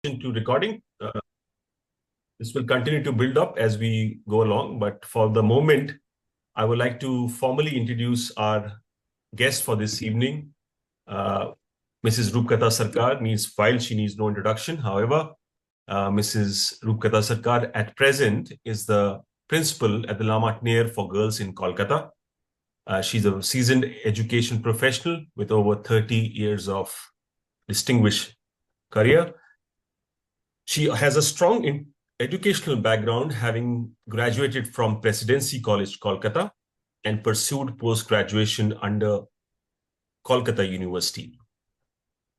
to recording. This will continue to build up as we go along, but for the moment, I would like to formally introduce our guest for this evening. Mrs. Rupkatha Sarkar while she needs no introduction. However, Mrs. Rupkatha Sarkar at present is the principal at the 𝐿𝑒𝑎𝑟𝑛𝑖 for girls in Kolkata. She's a seasoned education professional with over 30 years of distinguished career. She has a strong educational background, having graduated from Presidency College, Kolkata, and pursued post-graduation under Kolkata University.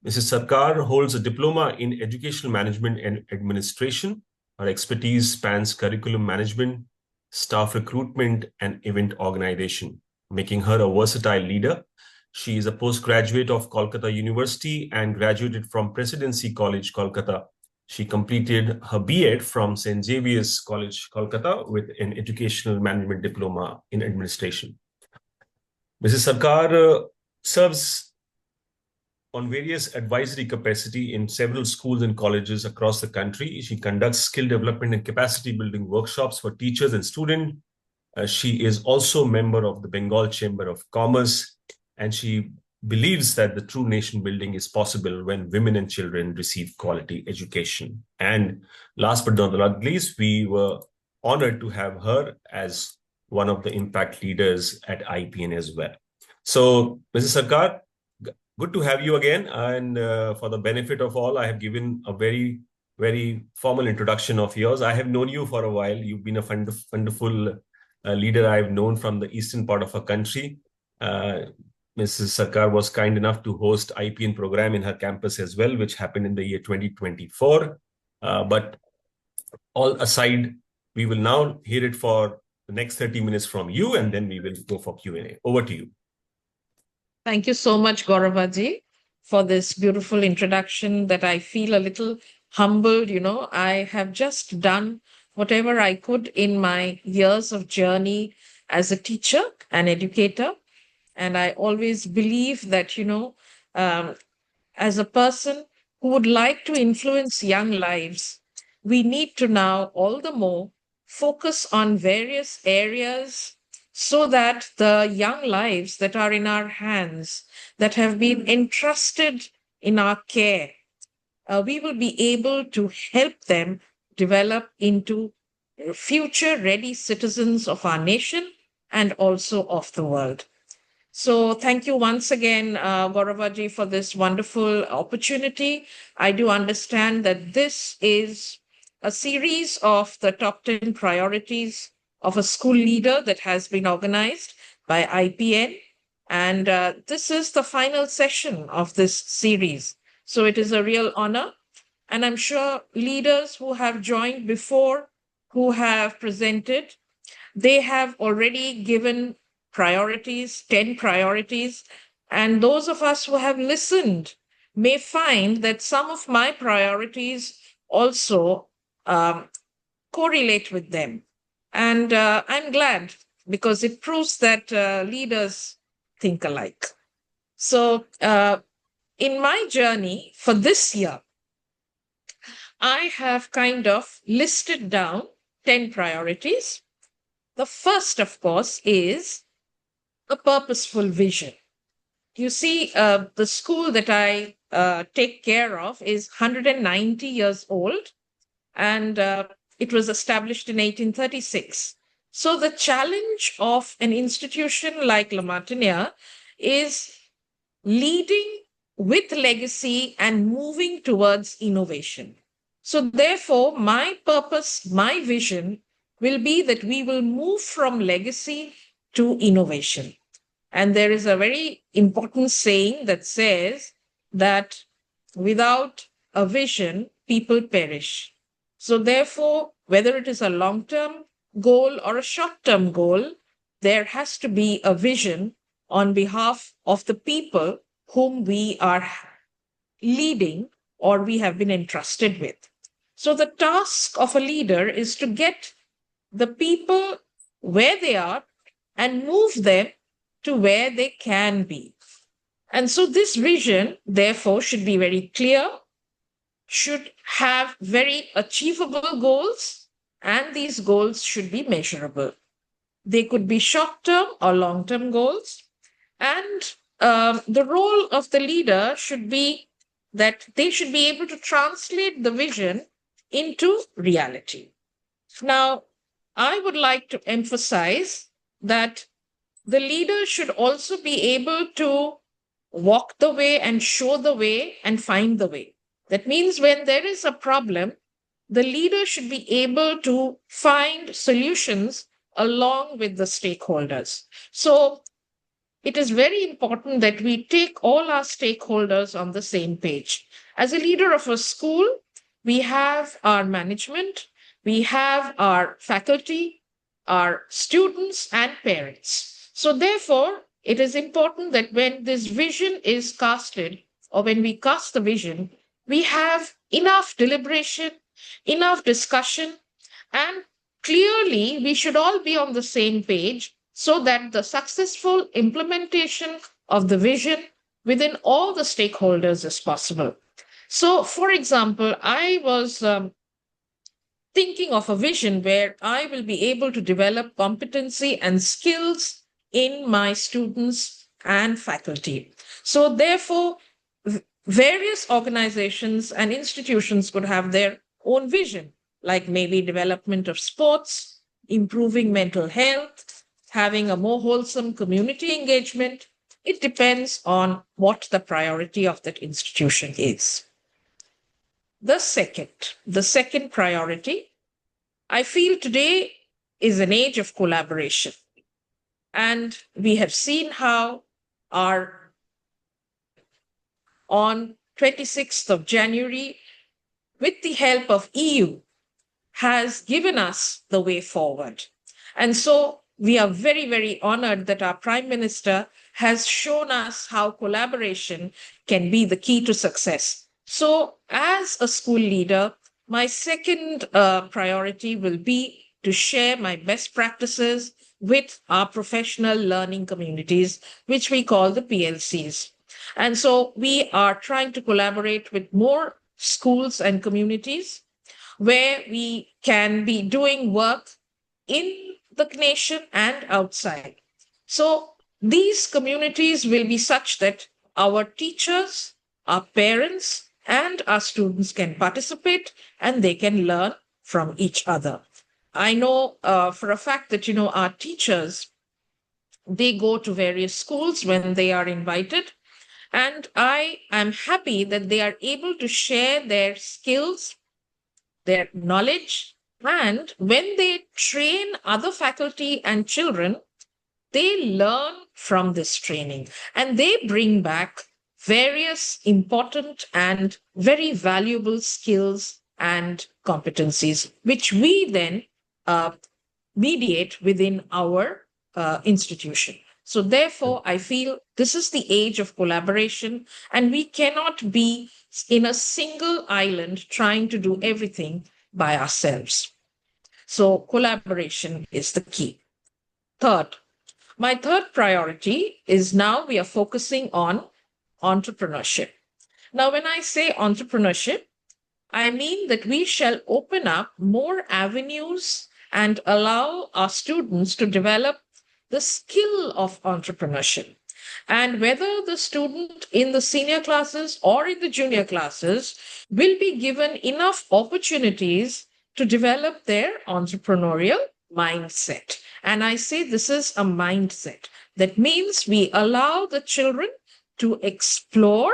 Mrs. Sarkar holds a diploma in educational management and administration. Her expertise spans curriculum management, staff recruitment, and event organization, making her a versatile leader. She is a postgraduate of Kolkata University and graduated from Presidency College, Kolkata. She completed her B.Ed from St. Xavier's College, Kolkata, with an educational management diploma in administration. Mrs. Sarkar serves on various advisory capacity in several schools and colleges across the country. She conducts skill development and capacity building workshops for teachers and students. She is also a member of the Bengal Chamber of Commerce, and she believes that the true nation building is possible when women and children receive quality education. And last but not least, we were honored to have her as one of the impact leaders at IPN as well. So, Mrs. Sarkar, good to have you again. And for the benefit of all, I have given a very, very formal introduction of yours. I have known you for a while. You've been a wonderful leader I've known from the eastern part of our country. Mrs. Sarkar was kind enough to host IPN program in her campus as well, which happened in the year 2024. But all aside, we will now hear it for the next 30 minutes from you, and then we will go for Q&A. Over to you. Thank you so much, Gauravaji, for this beautiful introduction that I feel a little humbled. You know, I have just done whatever I could in my years of journey as a teacher and educator. And I always believe that, as a person who would like to influence young lives, we need to now all the more focus on various areas so that the young lives that are in our hands, that have been entrusted in our care, we will be able to help them develop into future-ready citizens of our nation and also of the world. So thank you once again, Gauravaji, for this wonderful opportunity. I do understand that this is a series of the top 10 priorities of a school leader that has been organized by IPN. And this is the final session of this series. So it is a real honor. And I'm sure leaders who have joined before, who have presented, they have already given priorities, 10 priorities, and those of us who have listened may find that some of my priorities also correlate with them. And I'm glad, because it proves that leaders think alike. So in my journey for this year, I have kind of listed down 10 priorities. The first, of course, is a purposeful vision. You see, the school that I take care of is 190 years old, and it was established in 1836. So the challenge of an institution like 𝐿𝑒𝑎𝑟𝑛𝑖 is leading with legacy and moving towards innovation. So therefore, my purpose, my vision will be that we will move from legacy to innovation. And there is a very important saying that says that without a vision, people perish. So therefore, whether it is a long-term goal or a short-term goal, there has to be a vision on behalf of the people whom we are leading or we have been entrusted with. So the task of a leader is to get the people where they are and move them to where they can be. And so this vision, therefore, should be very clear, should have very achievable goals, and these goals should be measurable. They could be short-term or long-term goals. And the role of the leader should be that they should be able to translate the vision into reality. Now, I would like to emphasize that the leader should also be able to walk the way and show the way and find the way. That means when there is a problem, the leader should be able to find solutions along with the stakeholders. So it is very important that we take all our stakeholders on the same page. As a leader of a school, we have our management, we have our faculty, our students, and parents. So therefore, it is important that when this vision is casted, or when we cast the vision, we have enough deliberation, enough discussion, and clearly we should all be on the same page so that the successful implementation of the vision within all the stakeholders is possible. So, for example, I was thinking of a vision where I will be able to develop competency and skills in my students and faculty. So, therefore, various organizations and institutions could have their own vision, like maybe development of sports, improving mental health, having a more wholesome community engagement. It depends on what the priority of that institution is. The second priority, I feel today is an age of collaboration. And we have seen how on 26th of January, with the help of EU, has given us the way forward. And so we are very, very honored that our Prime Minister has shown us how collaboration can be the key to success. So as a school leader, my second priority will be to share my best practices with our professional learning communities, which we call the PLCs. And so we are trying to collaborate with more schools and communities where we can be doing work in the nation and outside. So these communities will be such that our teachers, our parents, and our students can participate and they can learn from each other. I know for a fact that, our teachers, they go to various schools when they are invited. And I am happy that they are able to share their skills, their knowledge, and when they train other faculty and children, they learn from this training and they bring back various important and very valuable skills and competencies, which we then mediate within our institution. So therefore, I feel this is the age of collaboration, and we cannot be in a single island trying to do everything by ourselves. So collaboration is the key. My third priority is now we are focusing on entrepreneurship. Now, when I say entrepreneurship, I mean that we shall open up more avenues and allow our students to develop the skill of entrepreneurship. And whether the student in the senior classes or in the junior classes will be given enough opportunities to develop their entrepreneurial mindset. And I say this is a mindset. That means we allow the children to explore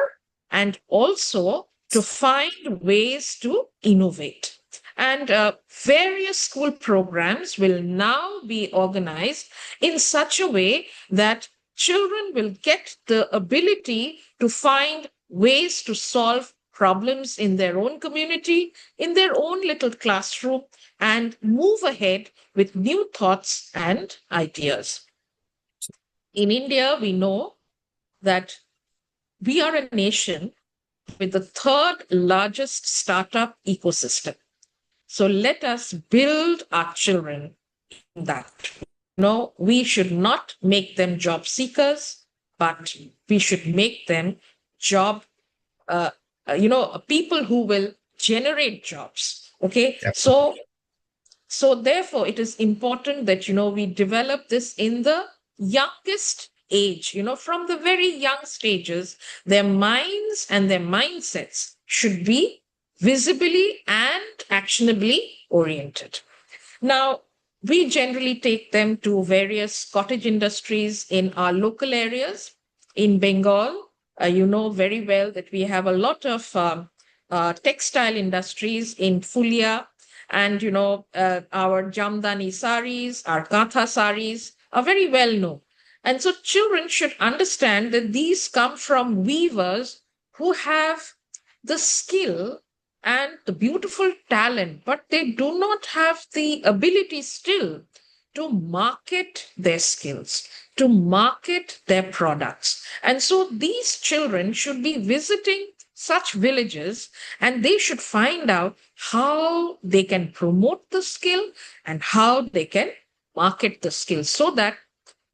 and also to find ways to innovate. And various school programs will now be organized in such a way that children will get the ability to find ways to solve problems in their own community, in their own little classroom, and move ahead with new thoughts and ideas. In India, we know that we are a nation with the third largest startup ecosystem. So let us build our children in that. No, we should not make them job seekers, but we should make them people who will generate jobs. Okay. Absolutely. So therefore, it is important that, we develop this in the youngest age, from the very young stages, their minds and their mindsets should be visibly and actionably oriented. Now, we generally take them to various cottage industries in our local areas. In Bengal, you know very well that we have a lot of textile industries in Fulia, and our Jamdani saris, our Katha saris are very well known. And so children should understand that these come from weavers who have the skill and the beautiful talent, but they do not have the ability still to market their skills, to market their products. And so these children should be visiting such villages, and they should find out how they can promote the skill and how they can market the skill, so that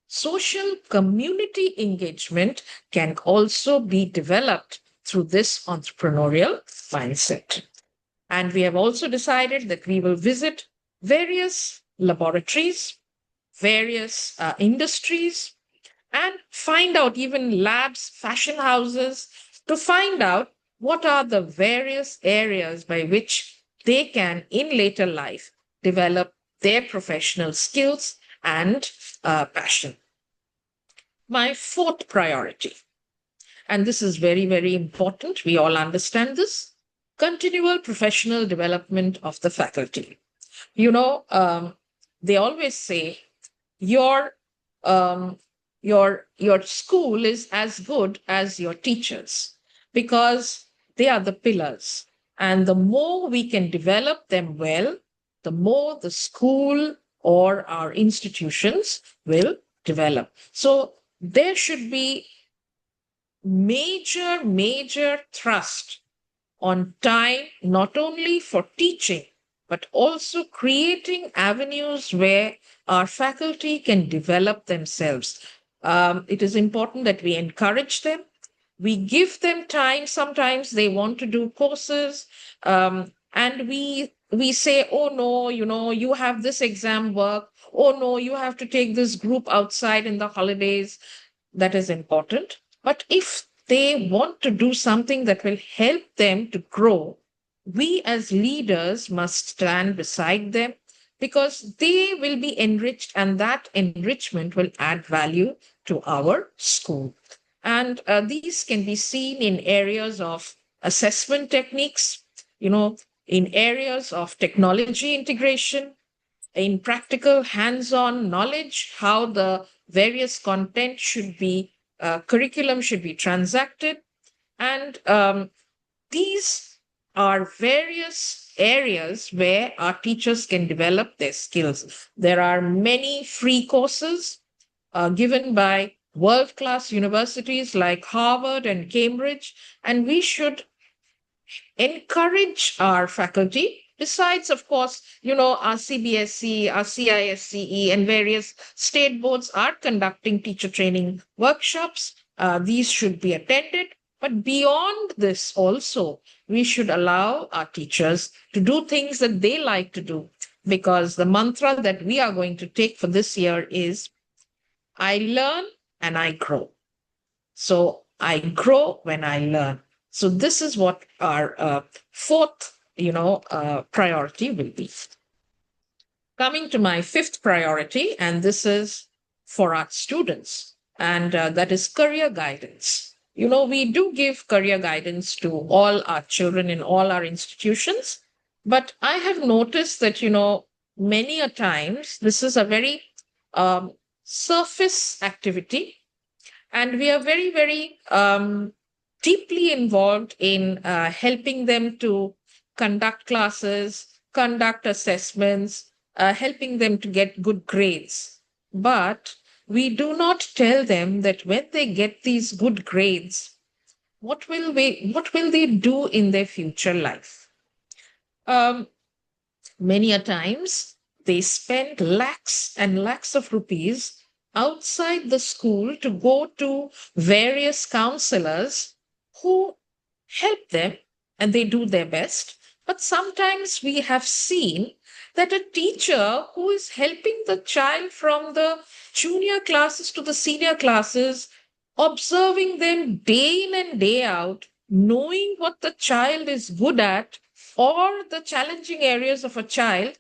social community engagement can also be developed through this entrepreneurial mindset. And we have also decided that we will visit various laboratories, various industries, and find out, even labs, fashion houses, to find out what are the various areas by which they can, in later life, develop their professional skills and passion. My fourth priority, and this is very, very important, we all understand this: continual professional development of the faculty. They always say your your school is as good as your teachers, because they are the pillars. And the more we can develop them well, the more the school or our institutions will develop. So there should be major thrust on time, not only for teaching, but also creating avenues where our faculty can develop themselves. It is important that we encourage them. We give them time. Sometimes they want to do courses, and we say, oh no, you have this exam work. Oh no, you have to take this group outside in the holidays. That is important. But if they want to do something that will help them to grow, we as leaders must stand beside them, because they will be enriched, and that enrichment will add value to our school. And these can be seen in areas of assessment techniques, in areas of technology integration, in practical hands-on knowledge, how the various content should be, curriculum should be transacted. And these are various areas where our teachers can develop their skills. There are many free courses given by world-class universities like Harvard and Cambridge, and we should encourage our faculty. Besides, of course, our CBSE, our CISCE, and various state boards are conducting teacher training workshops. These should be attended. But beyond this also, we should allow our teachers to do things that they like to do, because the mantra that we are going to take for this year is, I learn and I grow. So I grow when I learn. So this is what our fourth, priority will be. Coming to my fifth priority, and this is for our students, and that is career guidance. We do give career guidance to all our children in all our institutions, but I have noticed that, many a times this is a very surface activity, and we are very, very deeply involved in helping them to conduct classes, conduct assessments, helping them to get good grades. But we do not tell them that when they get these good grades, what will they do in their future life? Many a times they spend lakhs and lakhs of rupees outside the school to go to various counselors who help them, and they do their best, But sometimes we have seen that a teacher who is helping the child from the junior classes to the senior classes, observing them day in and day out, knowing what the child is good at or the challenging areas of a child,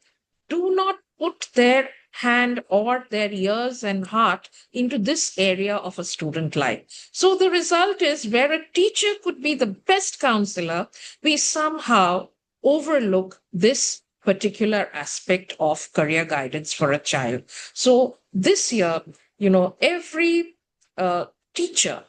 do not put their hand or their ears and heart into this area of a student life. So the result is where a teacher could be the best counselor, we somehow overlook this particular aspect of career guidance for a child. So this year, every teacher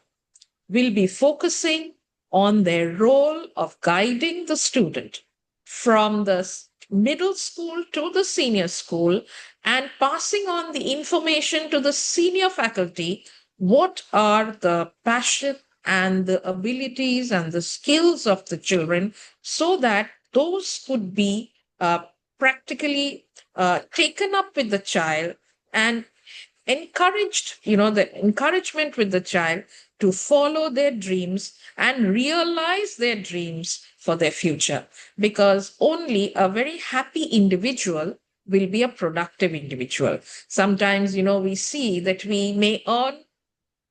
will be focusing on their role of guiding the student from the middle school to the senior school and passing on the information to the senior faculty. What are the passion and the abilities and the skills of the children, so that those could be practically taken up with the child and encouraged, the encouragement with the child to follow their dreams and realize their dreams for their future. Because only a very happy individual will be a productive individual. Sometimes, we see that we may earn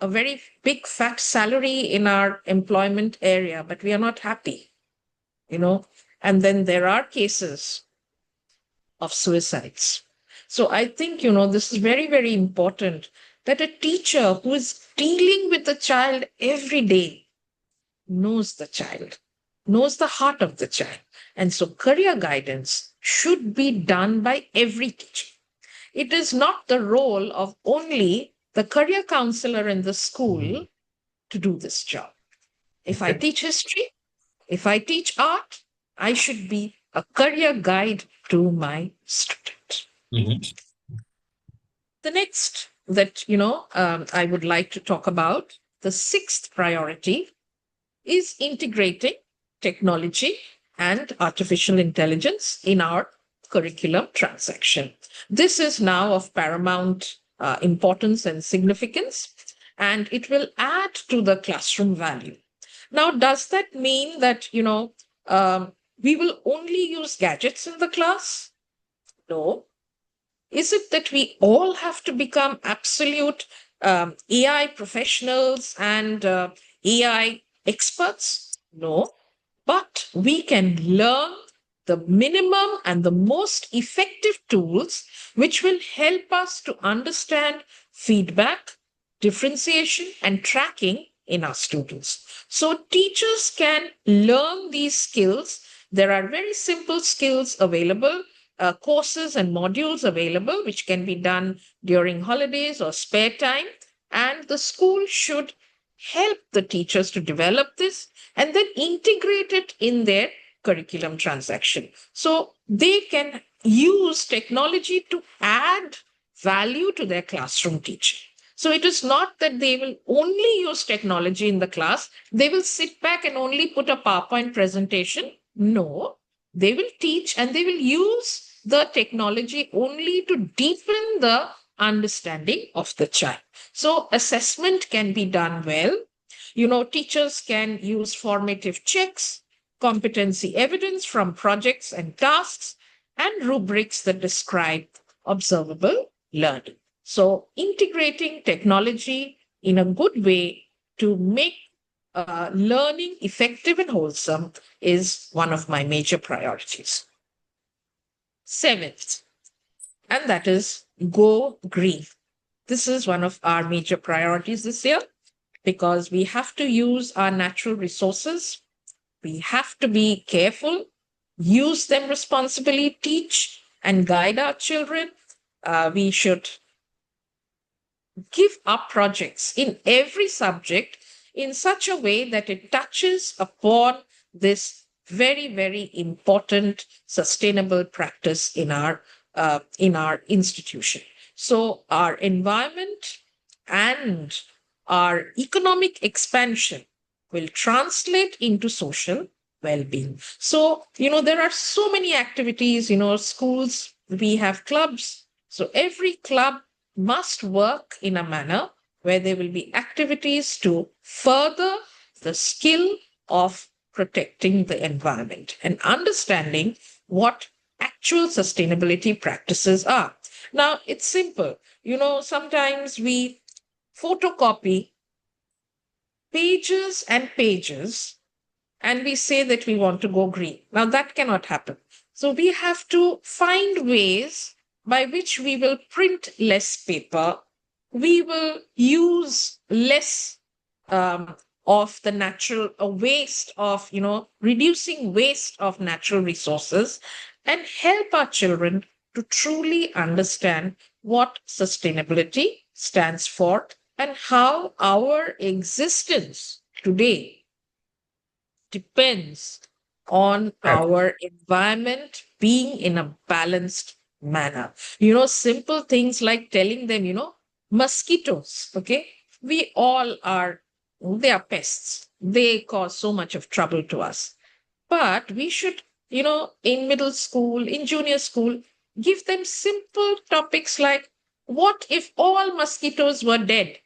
a very big fat salary in our employment area, but we are not happy, and then there are cases of suicides. So I think, this is very, very important that a teacher who is dealing with the child every day knows the child, knows the heart of the child. And so career guidance should be done by every teacher. It is not the role of only the career counselor in the school to do this job. If I teach history, if I teach art, I should be a career guide to my student. The next that, I would like to talk about, the sixth priority, is integrating technology and artificial intelligence in our curriculum transaction. This is now of paramount importance and significance, and it will add to the classroom value. Now, does that mean that, we will only use gadgets in the class? No. Is it that we all have to become absolute AI professionals and AI experts? No. But we can learn the minimum and the most effective tools which will help us to understand feedback, differentiation, and tracking in our students. So teachers can learn these skills. There are very simple skills available, courses and modules available, which can be done during holidays or spare time. And the school should help the teachers to develop this and then integrate it in their curriculum transaction. So they can use technology to add value to their classroom teaching. So it is not that they will only use technology in the class. They will sit back and only put a PowerPoint presentation. No, they will teach and they will use the technology only to deepen the understanding of the child. So assessment can be done well. Teachers can use formative checks, competency evidence from projects and tasks, and rubrics that describe observable learning. So integrating technology in a good way to make learning effective and wholesome is one of my major priorities. Seventh, and that is go green. This is one of our major priorities this year because we have to use our natural resources. We have to be careful, use them responsibly, teach and guide our children. We should give up projects in every subject in such a way that it touches upon this very, very important sustainable practice in our institution. So our environment and our economic expansion will translate into social well-being. So, there are so many activities, schools, we have clubs. So every club must work in a manner where there will be activities to further the skill of protecting the environment and understanding what actual sustainability practices are. Now, it's simple. Sometimes we photocopy pages and pages and we say that we want to go green. Now, that cannot happen. So we have to find ways by which we will print less paper, we will use less of the natural waste of, reducing waste of natural resources, and help our children to truly understand what sustainability stands for and how our existence today depends on our environment being in a balanced manner. Simple things like telling them, mosquitoes, okay? They are pests. They cause so much of trouble to us. But we should, in middle school, in junior school, give them simple topics like, what if all mosquitoes were dead?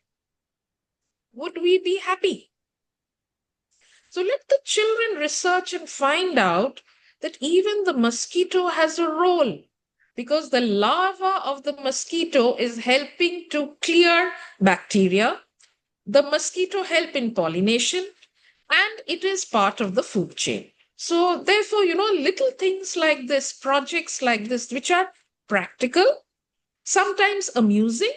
Would we be happy? So let the children research and find out that even the mosquito has a role, because the larva of the mosquito is helping to clear bacteria. The mosquito help in pollination, and it is part of the food chain. So therefore, little things like this, projects like this, which are practical, sometimes amusing,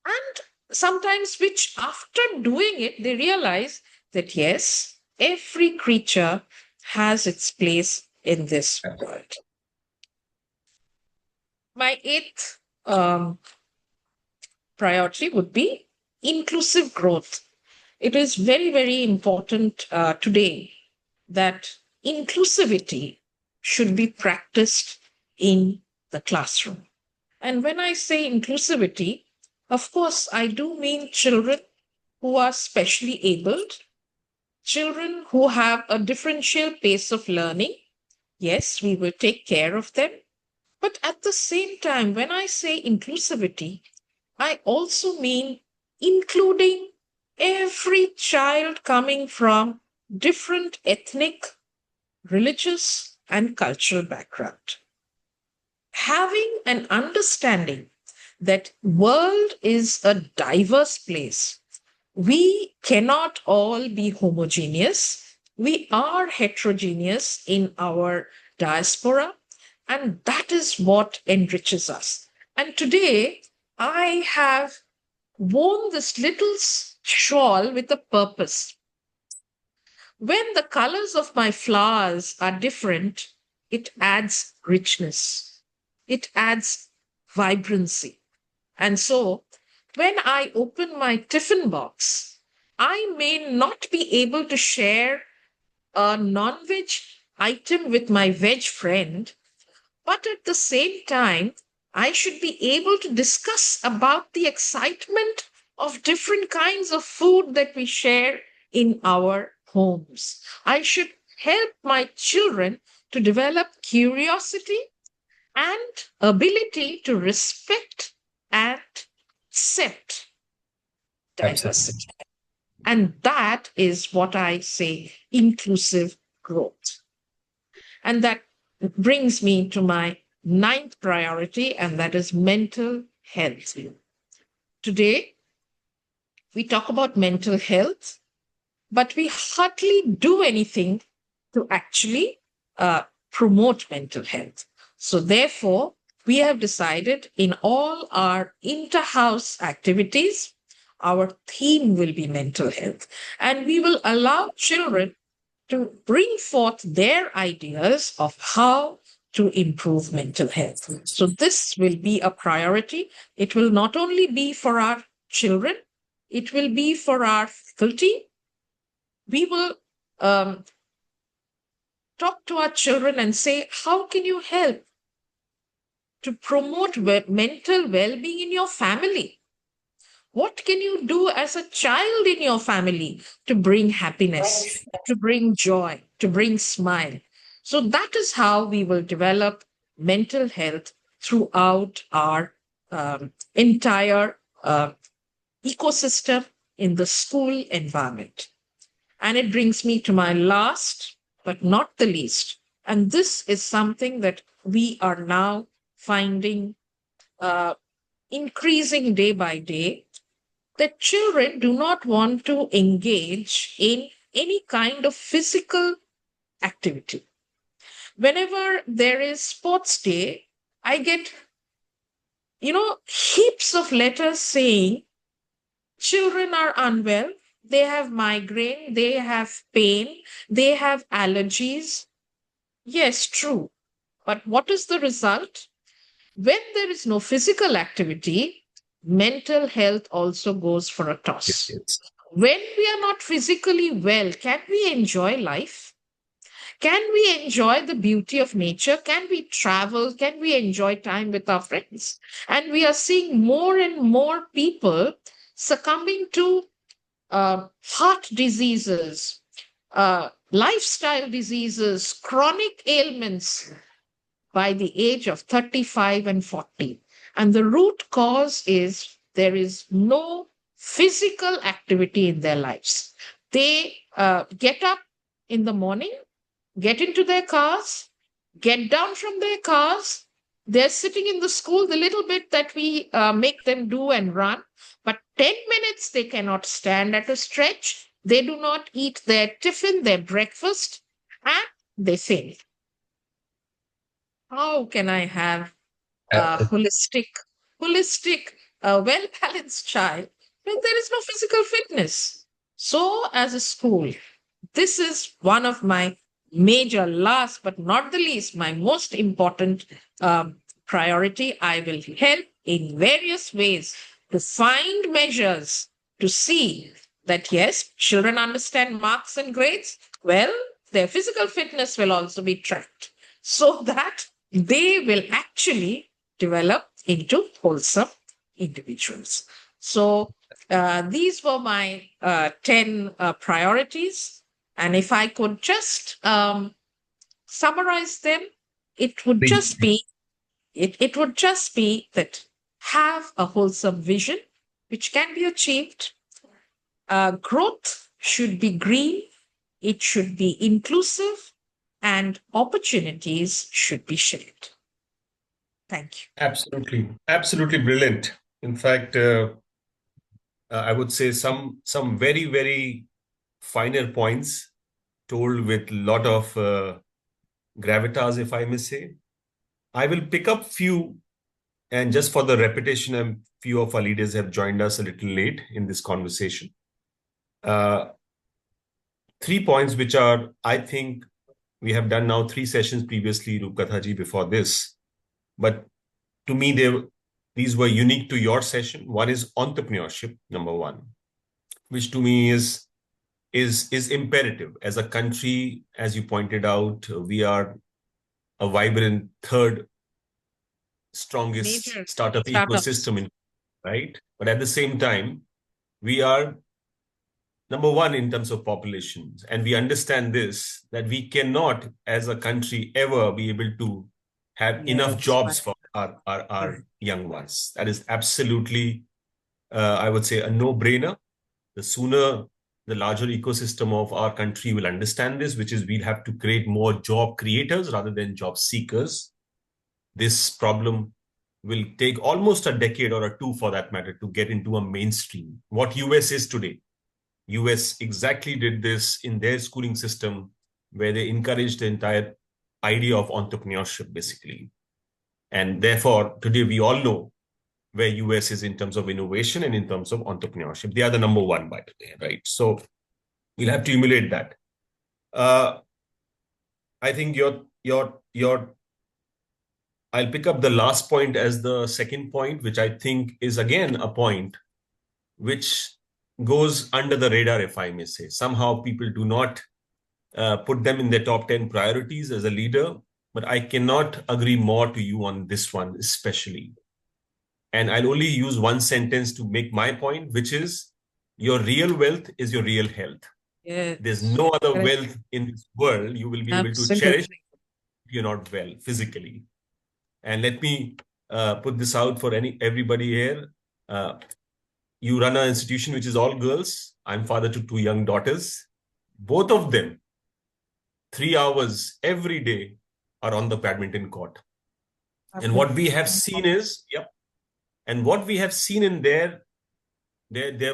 and sometimes which after doing it, they realize that yes, every creature has its place in this world. My eighth priority would be inclusive growth. It is very, very important today that inclusivity should be practiced in the classroom. And when I say inclusivity, of course, I do mean children who are specially abled, children who have a differential pace of learning. Yes, we will take care of them. But at the same time, when I say inclusivity, I also mean including every child coming from different ethnic, religious, and cultural background. Having an understanding that world is a diverse place. We cannot all be homogeneous. We are heterogeneous in our diaspora, and that is what enriches us. And today, I have worn this little shawl with a purpose. When the colors of my flowers are different, it adds richness. It adds vibrancy. And so, when I open my tiffin box, I may not be able to share a non-veg item with my veg friend, but at the same time, I should be able to discuss about the excitement of different kinds of food that we share in our homes. I should help my children to develop curiosity and ability to respect and accept diversity. And that is what I say, inclusive growth. And that brings me to my ninth priority, and that is mental health. Today, we talk about mental health, but we hardly do anything to actually promote mental health. So therefore, we have decided in all our inter-house activities, our theme will be mental health. And we will allow children to bring forth their ideas of how to improve mental health. So this will be a priority. It will not only be for our children, it will be for our faculty. We will talk to our children and say, how can you help to promote mental well-being in your family? What can you do as a child in your family to bring happiness, to bring joy, to bring smile? So that is how we will develop mental health throughout our entire ecosystem in the school environment. And it brings me to my last, but not the least. And this is something that we are now finding increasing day by day, that children do not want to engage in any kind of physical activity. Whenever there is sports day, I get, heaps of letters saying children are unwell, they have migraine, they have pain, they have allergies. Yes, true. But what is the result? When there is no physical activity, mental health also goes for a Yes, toss. yes. When we are not physically well, can we enjoy life? Can we enjoy the beauty of nature? Can we travel? Can we enjoy time with our friends? And we are seeing more and more people succumbing to heart diseases, lifestyle diseases, chronic ailments by the age of 35 and 40. And the root cause is there is no physical activity in their lives. They get up in the morning, get into their cars, get down from their cars. They're sitting in the school, the little bit that we make them do and run. But 10 minutes, they cannot stand at a stretch. They do not eat their tiffin, their breakfast, and they fail. How can I have a Uh, holistic, well-balanced child when there is no physical fitness? So, as a school, this is one of my major, last but not the least, my most important priority. I will help in various ways to find measures to see that, yes, children understand marks and grades. Well, their physical fitness will also be tracked so that they will actually develop into wholesome individuals. So, these were my 10 priorities. And if I could just summarize them, it would please. just be it would just be that have a wholesome vision, which can be achieved. Growth should be green, it should be inclusive, and opportunities should be shared. Thank you. Absolutely, absolutely brilliant. In fact, I would say some very, very finer points told with a lot of gravitas, if I may say. I will pick up few, and just for the repetition, a few of our leaders have joined us a little late in this conversation. 3 points which are, I think, we have done now 3 sessions previously, Rupkatha ji, before this. But to me, these were unique to your session. One is entrepreneurship, number one, which to me is imperative. As a country, as you pointed out, we are a vibrant third strongest Major startup startups. ecosystem, right? But at the same time, we are number one in terms of populations. And we understand this, that we cannot, as a country, ever be able to have enough Yes. jobs for our young ones. That is absolutely, I would say, a no-brainer. The sooner the larger ecosystem of our country will understand this, which is we'll have to create more job creators rather than job seekers. This problem will take almost a decade or 2 for that matter to get into a mainstream. What US is today. US exactly did this in their schooling system, where they encouraged the entire idea of entrepreneurship, basically. And therefore, today we all know where US is in terms of innovation and in terms of entrepreneurship. They are the number one, by the way, right? So we'll have to emulate that. I think I'll pick up the last point as the second point, which I think is again a point which goes under the radar, if I may say. Somehow people do not put them in their top 10 priorities as a leader, but I cannot agree more to you on this one, especially. And I'll only use one sentence to make my point, which is your real wealth is your real health. Yes. There's no other Correct. wealth in this world you will be able to cherish if you're not well physically. And let me put this out for everybody here. You run an institution which is all girls. I'm father to 2 young daughters. both of them, 3 hours every day are on the badminton court. And what we have seen is, and what we have seen in their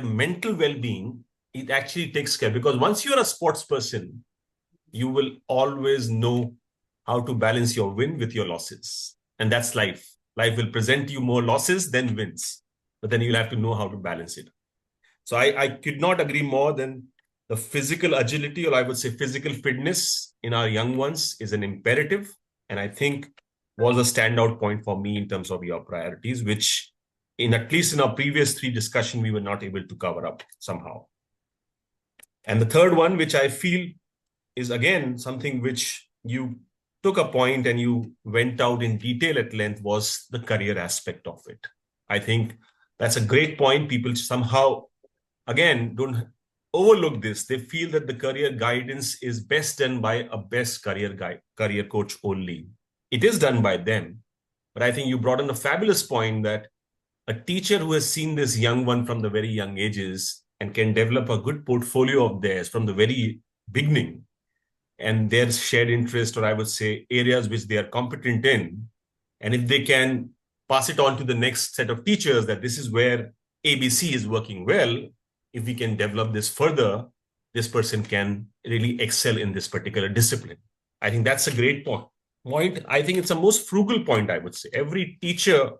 mental well-being, it actually takes care. Because once you're a sports person, you will always know how to balance your win with your losses. And that's life. Life will present you more losses than wins. But then you'll have to know how to balance it. So I could not agree more than the physical agility, or I would say physical fitness in our young ones is an imperative. And I think was a standout point for me in terms of your priorities, which at least in our previous 3 discussions, we were not able to cover up somehow. And the third one, which I feel is again something which you took a point and you went out in detail at length, was the career aspect of it. I think that's a great point. People somehow, again, don't overlook this. They feel that the career guidance is best done by a best career coach only. It is done by them. But I think you brought in a fabulous point that a teacher who has seen this young one from the very young ages and can develop a good portfolio of theirs from the very beginning, and their shared interest, or I would say areas which they are competent in, and if they can pass it on to the next set of teachers that this is where ABC is working well, if we can develop this further, this person can really excel in this particular discipline. I think that's a great point. I think it's the most frugal point, I would say. Every teacher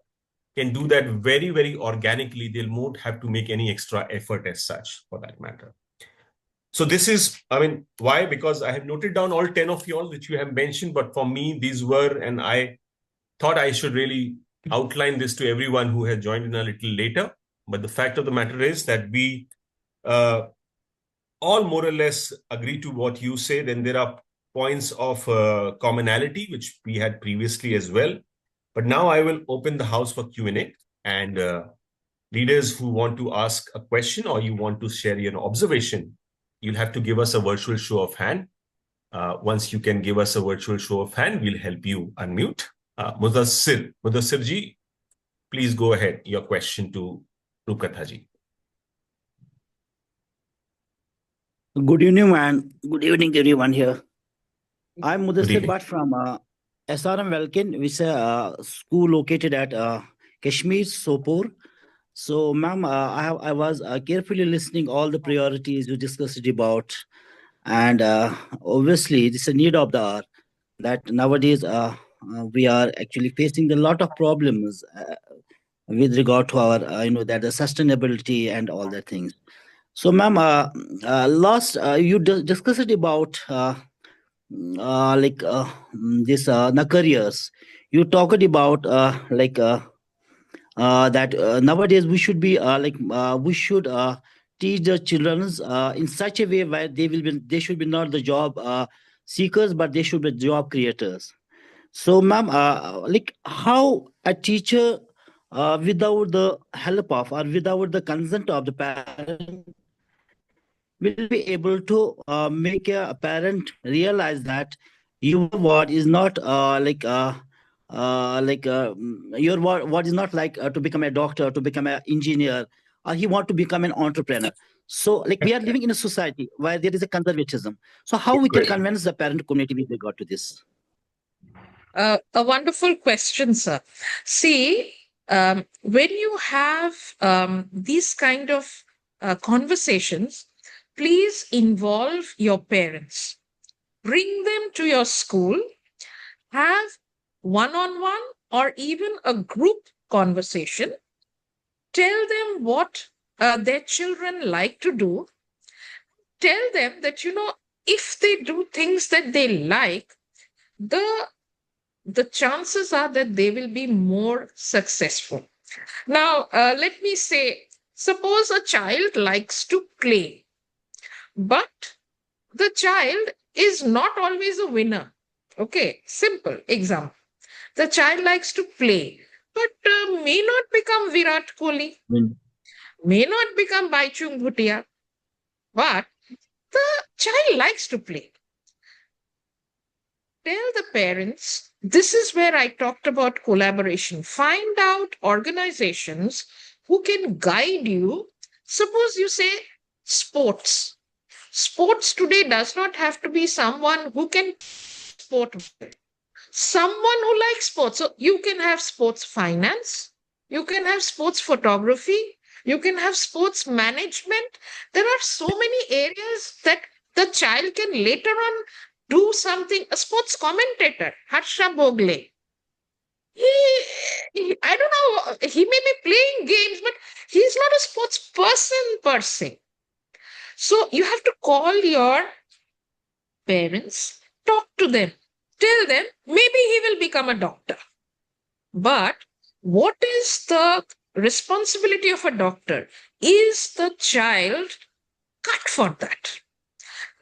can do that very, very organically. They won't have to make any extra effort as such, for that matter. So this is, why? Because I have noted down all 10 of yours, which you have mentioned, but for me, these were, and I thought I should really outline this to everyone who has joined in a little later. But the fact of the matter is that we all more or less agree to what you say. Then there are points of commonality, which we had previously as well. But now I will open the house for Q&A, and leaders who want to ask a question or you want to share your observation, you'll have to give us a virtual show of hand. Once you can give us a virtual show of hand, we'll help you unmute. Mudassir ji, please go ahead. Your question to Rupkatha ji. Good evening, man. Good evening, everyone here. I'm Mudassir Bhatt from SRM Welkin, which is a school located at Kashmir, Sopore. So, ma'am, I was carefully listening all the priorities you discussed about, and obviously, this is a need of the hour that nowadays we are actually facing a lot of problems with regard to our, that the sustainability and all that things. So, ma'am, last you discussed about this the careers. You talked about that nowadays we should be we should teach the children in such a way where they should be not the job seekers, but they should be job creators. So, ma'am, how a teacher without the help of or without the consent of the parent will be able to make a parent realize that your word is not your word is not to become a doctor, to become an engineer, or he want to become an entrepreneur. So, we are living in a society where there is a conservatism. So, how we can convince the parent community with regard to this? A wonderful question, sir. See, when you have these kind of conversations, please involve your parents. Bring them to your school, have one-on-one or even a group conversation. Tell them what their children like to do. Tell them that, if they do things that they like, the chances are that they will be more successful. Now, let me say, suppose a child likes to play, but the child is not always a winner. Okay, simple example. The child likes to play, but may not become Virat Kohli, may not become Baichung Bhutia, but the child likes to play. Tell the parents, this is where I talked about collaboration. Find out organizations who can guide you. Suppose you say sports. Sports today does not have to be someone who can sport well. Someone who likes sports. So you can have sports finance, you can have sports photography, you can have sports management. There are so many areas that the child can later on do something. A sports commentator, Harsha Bogle. I don't know, he may be playing games, but he's not a sports person per se. So you have to call your parents, talk to them, tell them maybe he will become a doctor. But what is the responsibility of a doctor? Is the child cut for that?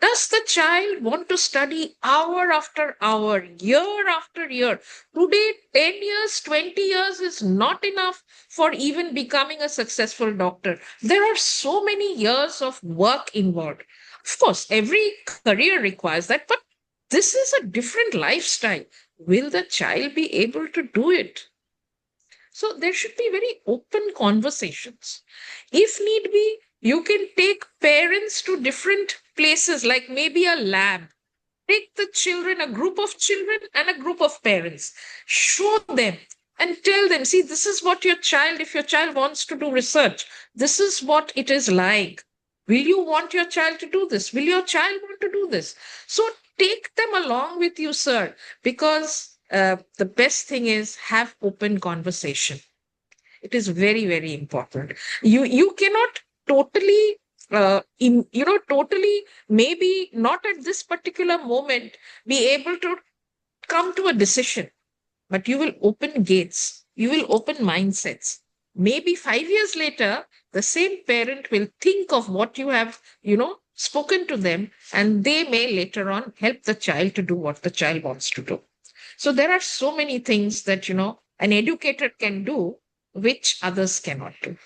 Does the child want to study hour after hour, year after year? Today, 10 years, 20 years is not enough for even becoming a successful doctor. There are so many years of work involved. Of course, every career requires that, but this is a different lifestyle. Will the child be able to do it? So there should be very open conversations. If need be, you can take parents to different places, like maybe a lab. Take the children, a group of children and a group of parents. Show them and tell them, see, this is what your child, if your child wants to do research, this is what it is like. Will you want your child to do this? Will your child want to do this? So take them along with you, sir, because the best thing is have open conversation. It is very, very important. You cannot totally totally, maybe not at this particular moment, be able to come to a decision, but you will open gates, you will open mindsets. Maybe 5 years later, the same parent will think of what you have, spoken to them, and they may later on help the child to do what the child wants to do. So there are so many things that, an educator can do, which others cannot do.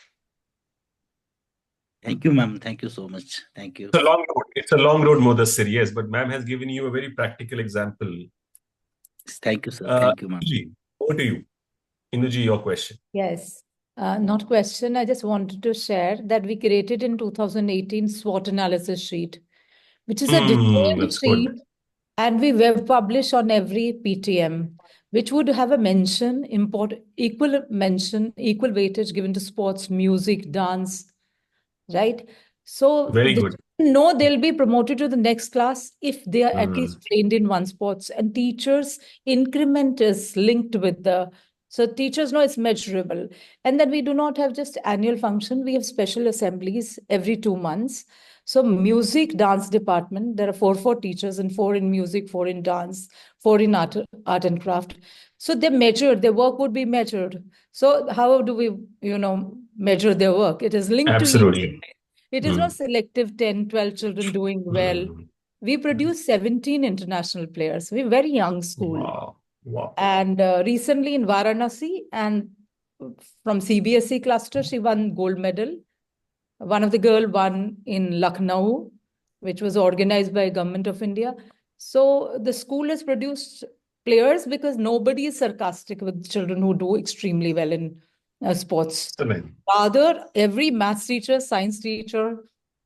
Thank you, ma'am. Thank you so much. Thank you. It's a long road. It's a long road, Mudassir, yes, but ma'am has given you a very practical example. Thank you, sir. Thank you, ma'am. Over to you. Induji, your question. Yes. Not question. I just wanted to share that we created in 2018 SWOT analysis sheet, which is a detailed sheet, and we web publish on every PTM, which would have a mention, equal weightage given to sports, music, dance, right? So very good. No, they'll be promoted to the next class if they are at least trained in one sports, and teachers' increment is linked with so teachers know it's measurable. And then we do not have just annual function. We have special assemblies every 2 months. So music, dance department, there are 4 teachers, and 4 in music, 4 in dance, 4 in art and craft. So they're measured, their work would be measured. So how do we, measure their work? It is linked Absolutely. to each. It is not selective 10, 12 children doing well. We produce 17 international players. We're a very young school. Wow. And recently in Varanasi, and from CBSE cluster, she won gold medal. One of the girl won in Lucknow, which was organized by Government of India. So the school has produced players because nobody is sarcastic with children who do extremely well in sports. Rather, every maths teacher, science teacher,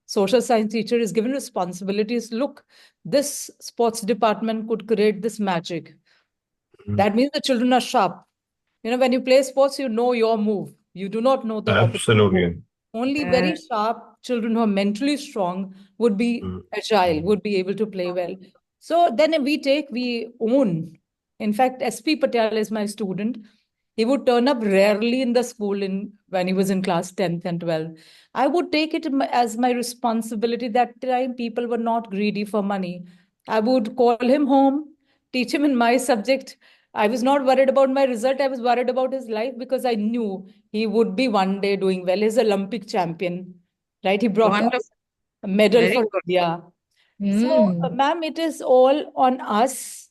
social science teacher is given responsibilities. Look, this sports department could create this magic. That means the children are sharp. When you play sports, you know your move. You do not know the Absolutely. move. Only very sharp children who are mentally strong would be agile, would be able to play well. So then we own. In fact, SP Patel is my student. He would turn up rarely in the school when he was in class 10th and 12th. I would take it as my responsibility. That time, people were not greedy for money. I would call him home, teach him in my subject. I was not worried about my result. I was worried about his life because I knew he would be one day doing well. He's Olympic champion, right? He brought a medal for India. So, ma'am, it is all on us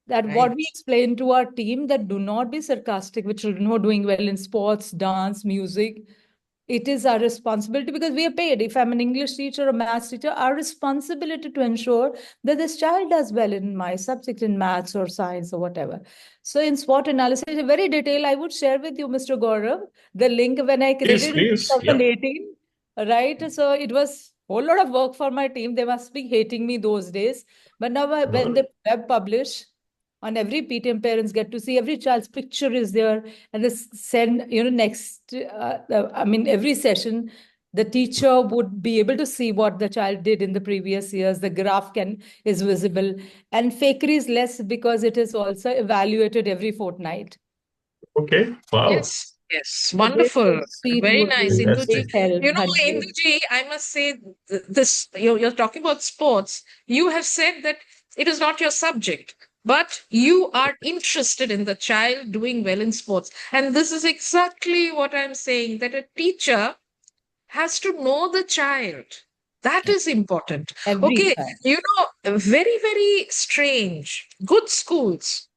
that what we explain to our team, that do not be sarcastic with children who are doing well in sports, dance, music. It is our responsibility because we are paid. If I'm an English teacher or maths teacher, our responsibility to ensure that this child does well in my subject, in maths or science or whatever. So in SWOT analysis, very detailed, I would share with you, Mr. Gaurav, the link when I created in 2018, right? So it was whole lot of work for my team. They must be hating me those days. But now when they web publish, on every PTM, parents get to see every child's picture is there, and they send, next, every session, the teacher would be able to see what the child did in the previous years. The graph is visible, and fakery is less because it is also evaluated every fortnight. Okay. Wow. Yes, yes, wonderful. Very nice, Induji. Induji, I must say this, you're talking about sports. You have said that it is not your subject, but you are interested in the child doing well in sports. And this is exactly what I'm saying, that a teacher has to know the child. That is important. Okay, very, very strange. Good schools.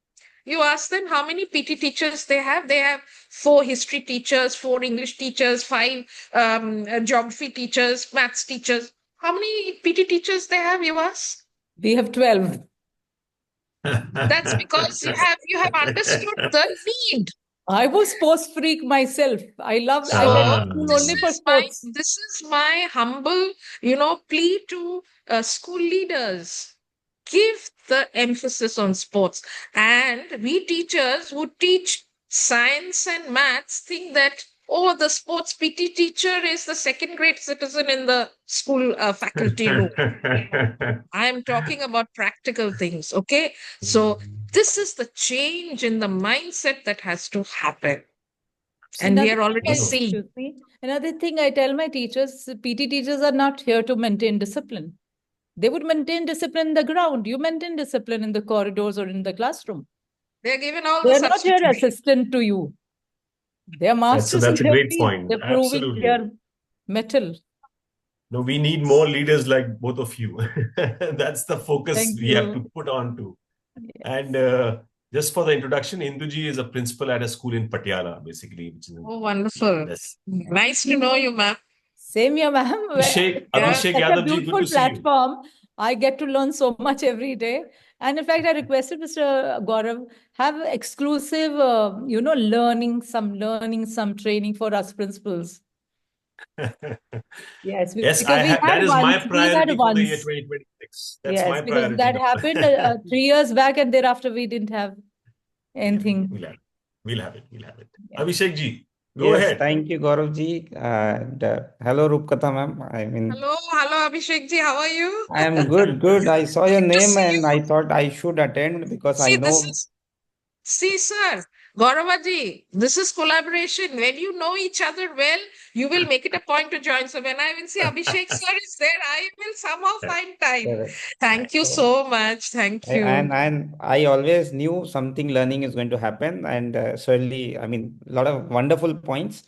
You ask them how many PT teachers they have. They have 4 history teachers, 4 English teachers, 5 geography teachers, maths teachers. How many PT teachers they have, you ask? We have 12. That's because you have understood the need. I was sports freak myself. I went to school only for sports. This is my humble, plea to school leaders. Give the emphasis on sports. And we teachers who teach science and maths think that, oh, the sports PT teacher is the second-grade citizen in the school faculty room. I am talking about practical things, okay? So this is the change in the mindset that has to happen. And we are already seeing. Another thing I tell my teachers, PT teachers are not here to maintain discipline. They would maintain discipline in the ground. You maintain discipline in the corridors or in the classroom. They're given all They're not your assistant to you. They're masters. That's a great point. They're proving their mettle. No, we need more leaders like both of you. That's the focus we have to put on to. Yes. And just for the introduction, Induji is a principal at a school in Patiala, basically. Which is wonderful. Nice to know you, ma'am. Same here, ma'am. Abhishek Yadav ji, good to see platform. I get to learn so much every day. And in fact, I requested Mr. Gaurav have exclusive, learning, some training for us principals. Yes, that is my priority for the year 2026. That's my priority. That happened 3 years back, and thereafter we didn't have anything. We'll have it. Yeah. Abhishek ji, go ahead. Thank you, Gaurav ji. Hello, Rupkatha ma'am. Hello, Abhishek ji. How are you? I am good. I saw your name and I thought I should attend because I know. See, sir, Gauravaji, this is collaboration. When you know each other well, you will make it a point to join. So when I will see Abhishek sir is there, I will somehow find time. Thank you so much. Thank you. And I always knew something learning is going to happen. And certainly, a lot of wonderful points.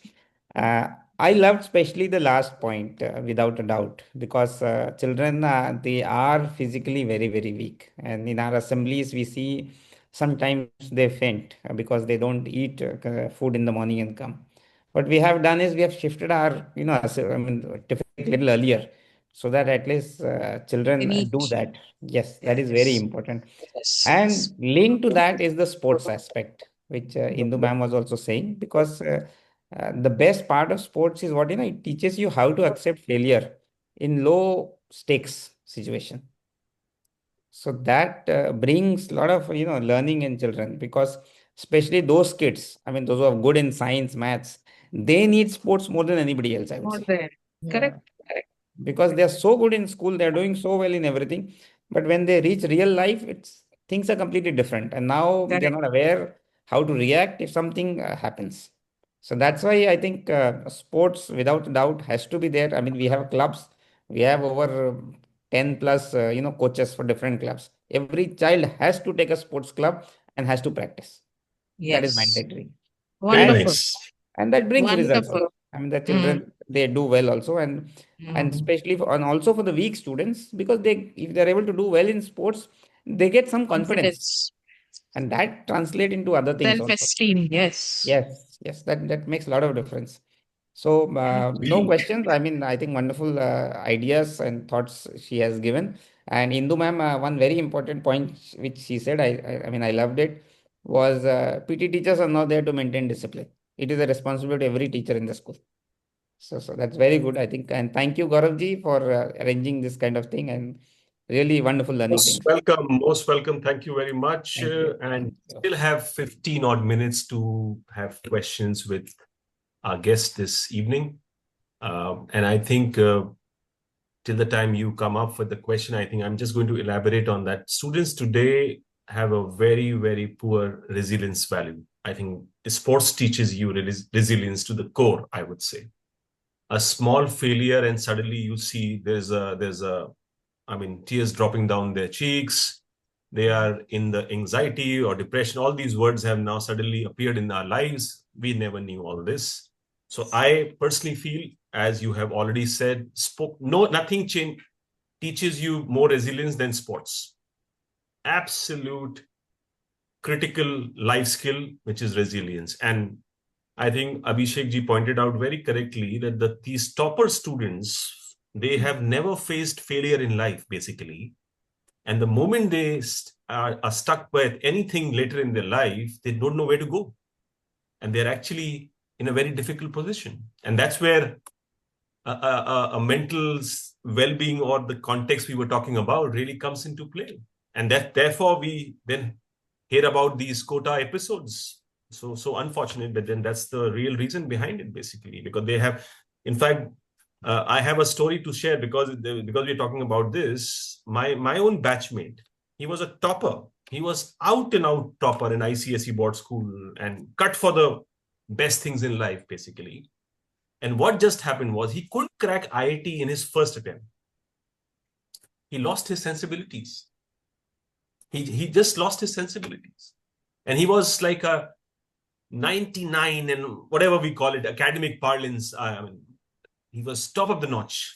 I loved especially the last point, without a doubt, because children, they are physically very, very weak. And in our assemblies, we see sometimes they faint because they don't eat food in the morning and come. What we have done is we have shifted our, tiffin a little earlier so that at least children do that. Yes, that is very important. And linked to that is the sports aspect, which Indu ma'am was also saying, because the best part of sports is what, it teaches you how to accept failure in low stakes situation. So that brings a lot of, learning in children, because especially those kids, those who are good in science, maths, they need sports more than anybody else, I would say. Correct. Because they are so good in school, they're doing so well in everything. But when they reach real life, things are completely different. And now they're not aware how to react if something happens. So that's why I think sports, without doubt, has to be there. We have clubs. We have over 10 plus, coaches for different clubs. Every child has to take a sports club and has to practice. That is mandatory. Wonderful. And that brings results. The children, they do well also. And especially also for the weak students, because if they're able to do well in sports, they get some confidence. And that translates into other things. Self-esteem, yes. Yes. That makes a lot of difference. So, no questions. I think wonderful ideas and thoughts she has given. And Indu ma'am, one very important point which she said, I loved it, was PT teachers are not there to maintain discipline. It is a responsibility of every teacher in the school. So that's very good, I think. And thank you, Gauravji, for arranging this kind of thing and really wonderful learning Most things. welcome, most welcome. Thank you very much. Thank you. And still have 15 odd minutes to have questions with our guest this evening. And I think till the time you come up with the question, I think I'm just going to elaborate on that. Students today have a very, very poor resilience value. I think sports teaches you resilience to the core, I would say. A small failure and suddenly you see there's a tears dropping down their cheeks. They are in the anxiety or depression. All these words have now suddenly appeared in our lives. We never knew all this. So I personally feel, as you have already said, nothing teaches you more resilience than sports. Absolute critical life skill, which is resilience. And I think Abhishek pointed out very correctly that these topper students, they have never faced failure in life, basically. And the moment they are stuck with anything later in their life, they don't know where to go. And they're actually in a very difficult position. And that's where a mental well-being or the context we were talking about really comes into play. And therefore, we then hear about these quota episodes. So unfortunate, but then that's the real reason behind it, basically, because they have, in fact, I have a story to share because we're talking about this. My own batchmate, he was a topper. He was out and out topper in ICSE board school and cut for the best things in life, basically. And what just happened was he couldn't crack IIT in his first attempt. He lost his sensibilities. He just lost his sensibilities. And he was like a 99 and whatever we call it, academic parlance. He was top of the notch.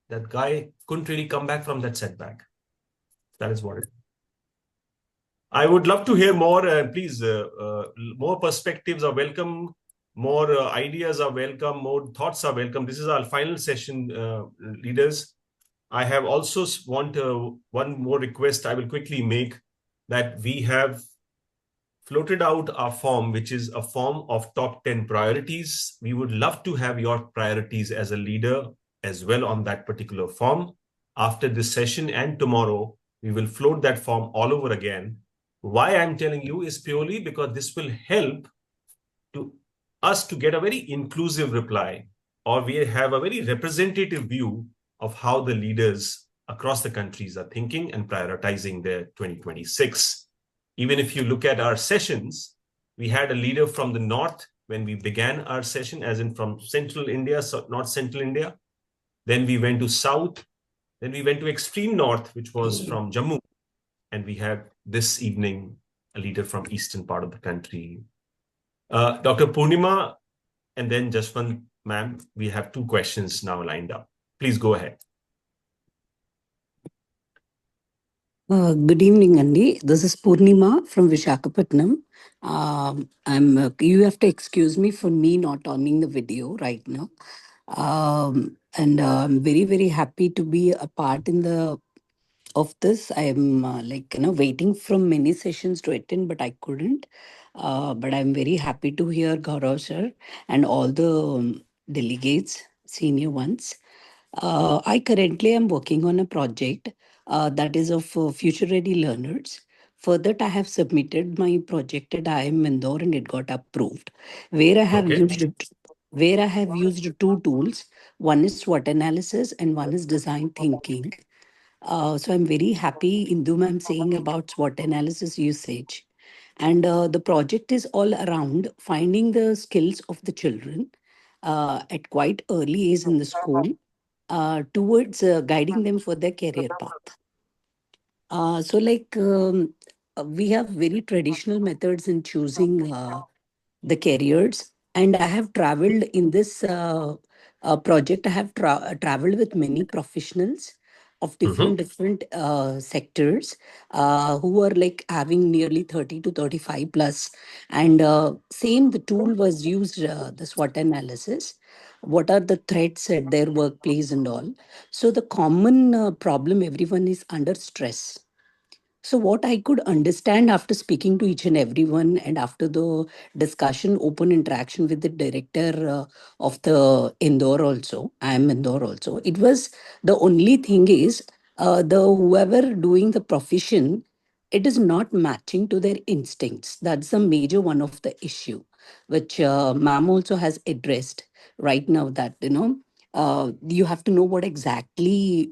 That guy couldn't really come back from that setback. That is what it is. I would love to hear more. Please, more perspectives are welcome. More ideas are welcome. More thoughts are welcome. This is our final session, leaders. I have also want one more request I will quickly make, that we have floated out our form, which is a form of top 10 priorities. We would love to have your priorities as a leader as well on that particular form. After this session and tomorrow, we will float that form all over again. Why I'm telling you is purely because this will help to us to get a very inclusive reply, or we have a very representative view of how the leaders across the countries are thinking and prioritizing their 2026. Even if you look at our sessions, we had a leader from the north when we began our session, as in from central India, so North Central India. Then we went to south. Then we went to extreme north, which was from Jammu. And we had this evening a leader from eastern part of the country. Dr. Purnima and then Jaswant, ma'am, we have two questions now lined up. Please go ahead. Good evening, Andy. This is Purnima from Visakhapatnam. You have to excuse me for me not turning the video right now. And I'm very, very happy to be a part of this. I'm waiting from many sessions to attend, but I couldn't. But I'm very happy to hear Gaurav sir and all the delegates, senior ones. I currently am working on a project that is of future-ready learners. For that, I have submitted my project at IIM Indore and it got approved. Where I have used two tools. One is SWOT analysis and one is design thinking. So I'm very happy Indu ma'am saying about SWOT analysis usage. And the project is all around finding the skills of the children at quite early age in the school towards guiding them for their career path. We have very traditional methods in choosing the careers. And I have traveled in this project. I have traveled with many professionals of different sectors who are like having nearly 30 to 35 plus. And the tool was used, the SWOT analysis. What are the threats at their workplace and all. So the common problem, everyone is under stress. So what I could understand after speaking to each and everyone and after the discussion, open interaction with the director of the Indore also, I am Indore also, it was the only thing is the whoever doing the profession, it is not matching to their instincts. That's the major one of the issue, which ma'am also has addressed right now that, you have to know what exactly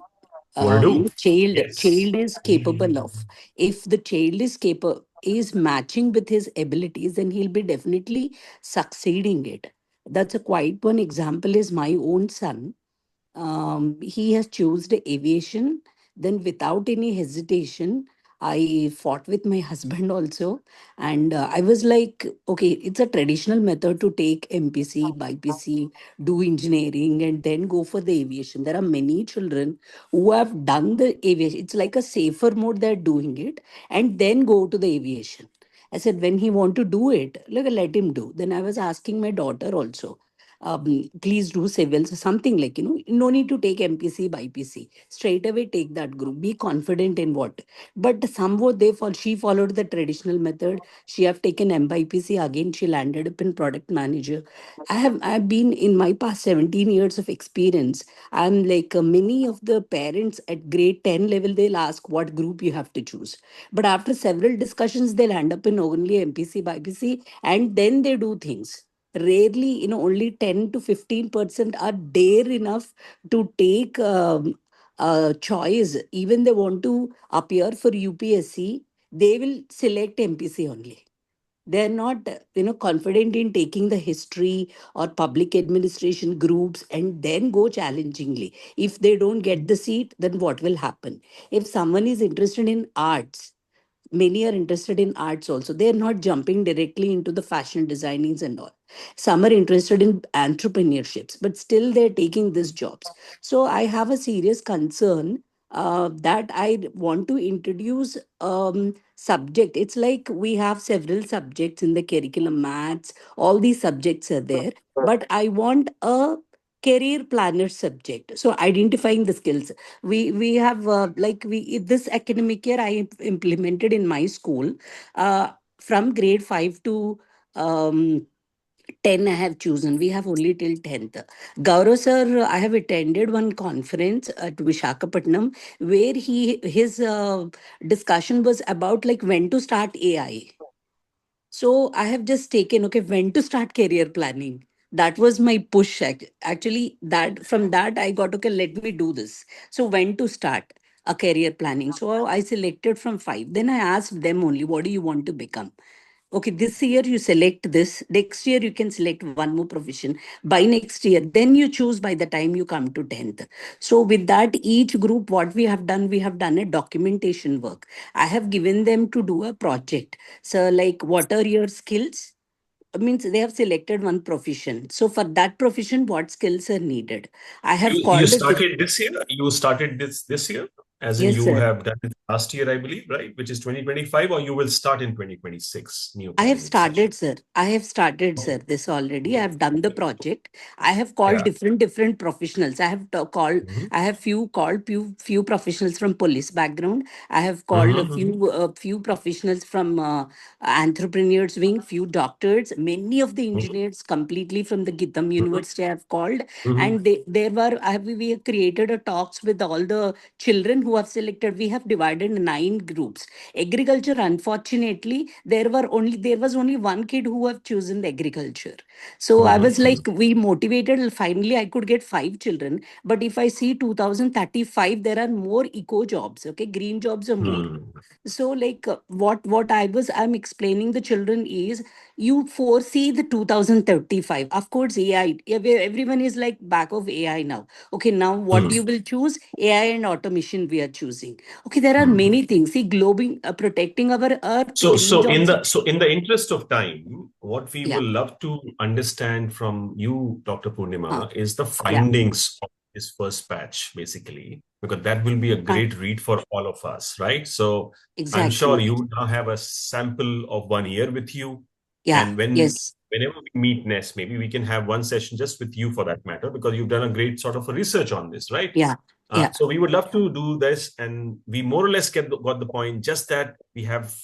Will do. child Yes. is capable of. If the child is capable is matching with his abilities, then he'll be definitely succeeding it. That's a quite one example is my own son. He has chosen the aviation. Then, without any hesitation, I fought with my husband also. And I was like, okay, it's a traditional method to take MPC, BPC, do engineering, and then go for the aviation. There are many children who have done the aviation. It's like a safer mode, they're doing it, and then go to the aviation. I said, when he want to do it, look, let him do. Then I was asking my daughter also, please do civils, something like, no need to take MPC, BPC. Straight away take that group. Be confident in what. But somewhat she followed the traditional method. She have taken MBPC again. She landed up in product manager. I've been in my past 17 years of experience. I'm like many of the parents at grade 10 level, they'll ask what group you have to choose. But after several discussions, they'll end up in only MPC, BPC, and then they do things. Rarely, only 10 to 15% are dare enough to take a choice. Even they want to appear for UPSC, they will select MPC only. They're not, confident in taking the history or public administration groups and then go challengingly. If they don't get the seat, then what will happen? If someone is interested in arts, many are interested in arts also. They're not jumping directly into the fashion designings and all. Some are interested in entrepreneurships, but still they're taking these jobs. So I have a serious concern that I want to introduce subject. It's like we have several subjects in the curriculum, maths, all these subjects are there, but I want a career planner subject. So identifying the skills we have this academic year I implemented in my school from grade 5 to um, 10 I have chosen. We have only till 10th. Gaurav sir, I have attended one conference at Vishakhapatnam where his discussion was about like when to start AI. So I have just taken, okay, when to start career planning. That was my push. Actually, that from that I got, okay, let me do this. So when to start a career planning. So I selected from five. Then I asked them only, what do you want to become? Okay, this year you select this. Next year you can select one more profession. By next year, then you choose by the time you come to 10th. So with that, each group, what we have done a documentation work. I have given them to do a project. So like, what are your skills? Means they have selected one profession. So for that profession, what skills are needed? I have You called started this year? You started this year? As in yes, you sir. have done it last year, I believe, right? Which is 2025, or you will start in 2026, new I have academic session. started, sir. I have started, sir, Okay. this already. I Okay. have done the Okay. project. I have called Yeah. different professionals. Mhm. I have few professionals from police background. I have called Mhm. a Mhm. few professionals from entrepreneurs wing, few doctors, many of the engineers completely from the Githam Mhm. University I have called. Mhm. And we have created a talks with all the children who have selected. We have divided 9 groups. Agriculture, unfortunately, there was only one kid who have chosen the agriculture. So I was Mhm. like, we motivated. Finally, I could get 5 children. But if I see 2035, there are more eco jobs. Okay, green jobs are more. Mhm. So like what I'm explaining the children is, you foresee the 2035. Of course, AI. Everyone is like back of AI now. Okay, now what you Mhm. will choose? AI and automation we are choosing. Okay, there are Mhm. many things. See, globing, protecting our earth, So, green jobs. so in the interest of time, what we Yeah. will love to understand from you, Dr. Uh, Purnima, is the yeah. findings of this first batch, basically, because that will be a Uh, great read for all of us, right? So I'm sure exactly. you now have a sample of 1 year with you, Yeah. and Yes. whenever we meet next, maybe we can have one session just with you for that matter, because you've done a great sort of a research on this, right? Yeah. Yeah. So we would love to do this, and we more or less got the point, just that we have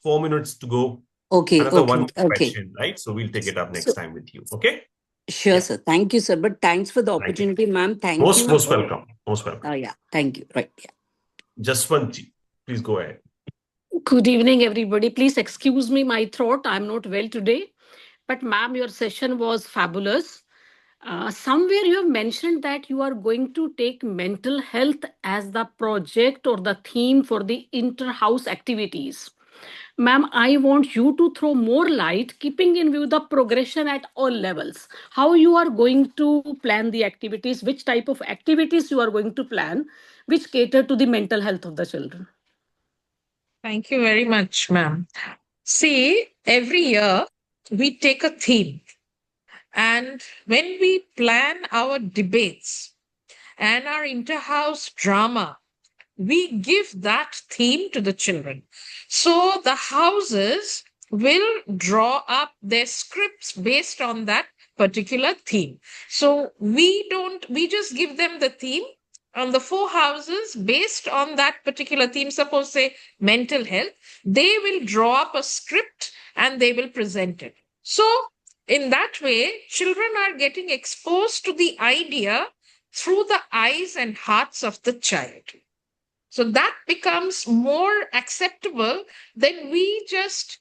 4 minutes to go. Okay, Another okay, one okay. question, right? So we'll take it up next So, time with you. Okay? sure, Yeah. sir. Thank you, sir. But thanks for the Thank you. opportunity, ma'am. Thank Most you. welcome. Most welcome. Yeah, thank you. Right. Yeah. Jaswantji, please go ahead. Good evening, everybody. Please excuse me, my throat. I'm not well today. But ma'am, your session was fabulous. Somewhere you have mentioned that you are going to take mental health as the project or the theme for the inter-house activities. Ma'am, I want you to throw more light, keeping in view the progression at all levels. How you are going to plan the activities, which type of activities you are going to plan, which cater to the mental health of the children. Thank you very much, ma'am. See, every year we take a theme. And when we plan our debates and our inter-house drama, we give that theme to the children. So the houses will draw up their scripts based on that particular theme. So we just give them the theme on the 4 houses based on that particular theme. Suppose say mental health, they will draw up a script and they will present it. So in that way, children are getting exposed to the idea through the eyes and hearts of the child. So that becomes more acceptable than we just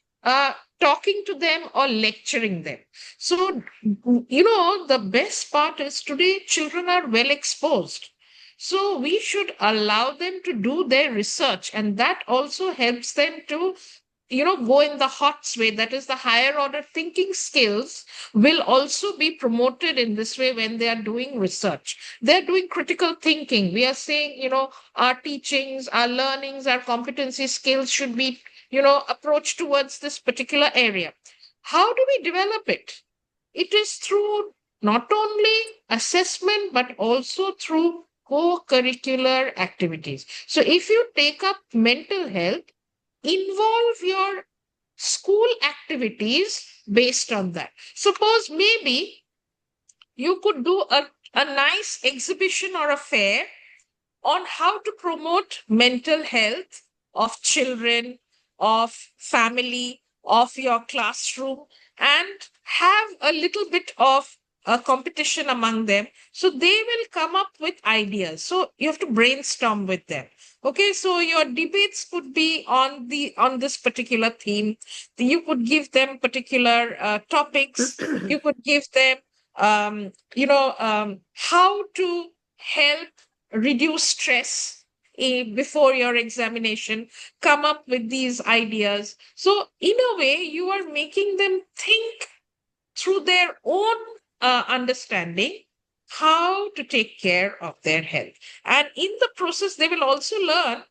talking to them or lecturing them. So, the best part is today children are well exposed. So we should allow them to do their research, and that also helps them to go in the HOTS way, that is the higher order thinking skills will also be promoted in this way when they are doing research. They're doing critical thinking. We are saying, our teachings, our learnings, our competency skills should be, approached towards this particular area. How do we develop it? It is through not only assessment, but also through co-curricular activities. So if you take up mental health, involve your school activities based on that. Suppose maybe you could do a nice exhibition or a fair on how to promote mental health of children, of family, of your classroom, and have a little bit of a competition among them. So they will come up with ideas. So you have to brainstorm with them. Okay, so your debates could be on this particular theme. You could give them particular topics. You could give them, how to help reduce stress before your examination. Come up with these ideas. So in a way, you are making them think through their own understanding how to take care of their health. And in the process, they will also learn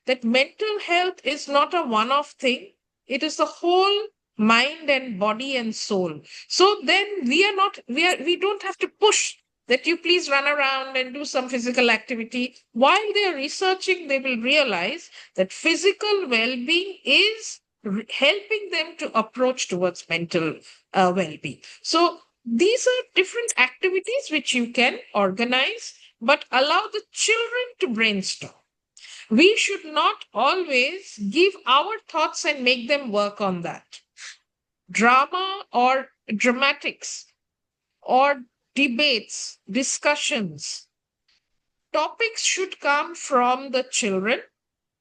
that mental health is not a one-off thing. It is the whole mind and body and soul. So then we don't have to push that you please run around and do some physical activity. While they are researching, they will realize that physical well-being is helping them to approach towards mental well-being. So these are different activities which you can organize, but allow the children to brainstorm. We should not always give our thoughts and make them work on that. Drama or dramatics or debates, discussions, topics should come from the children.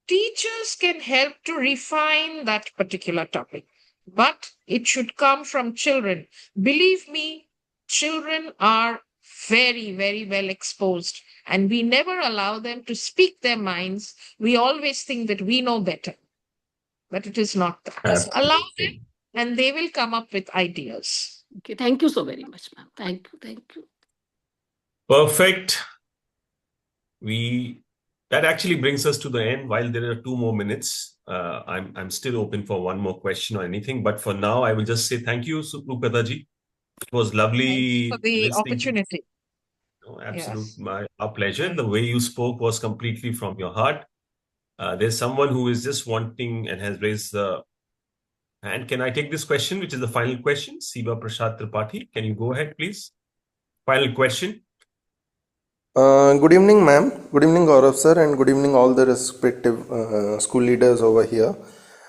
Teachers can help to refine that particular topic, but it should come from children. Believe me, children are very, very well exposed, and we never allow them to speak their minds. We always think that we know better, but it is not that. So allow them, and they will come up with ideas. Okay, thank you so very much, ma'am. Thank you. Perfect. That actually brings us to the end. While there are 2 more minutes, I'm still open for one more question or anything. But for now, I will just say thank you, Rupkatha ji. It was lovely for the opportunity. Absolutely, our pleasure. The way you spoke was completely from your heart. There's someone who is just wanting and has raised the hand. Can I take this question, which is the final question? Siva Prasad Tripathi, can you go ahead, please? Final question. Good evening, ma'am. Good evening, Gaurav sir, and good evening, all the respective school leaders over here.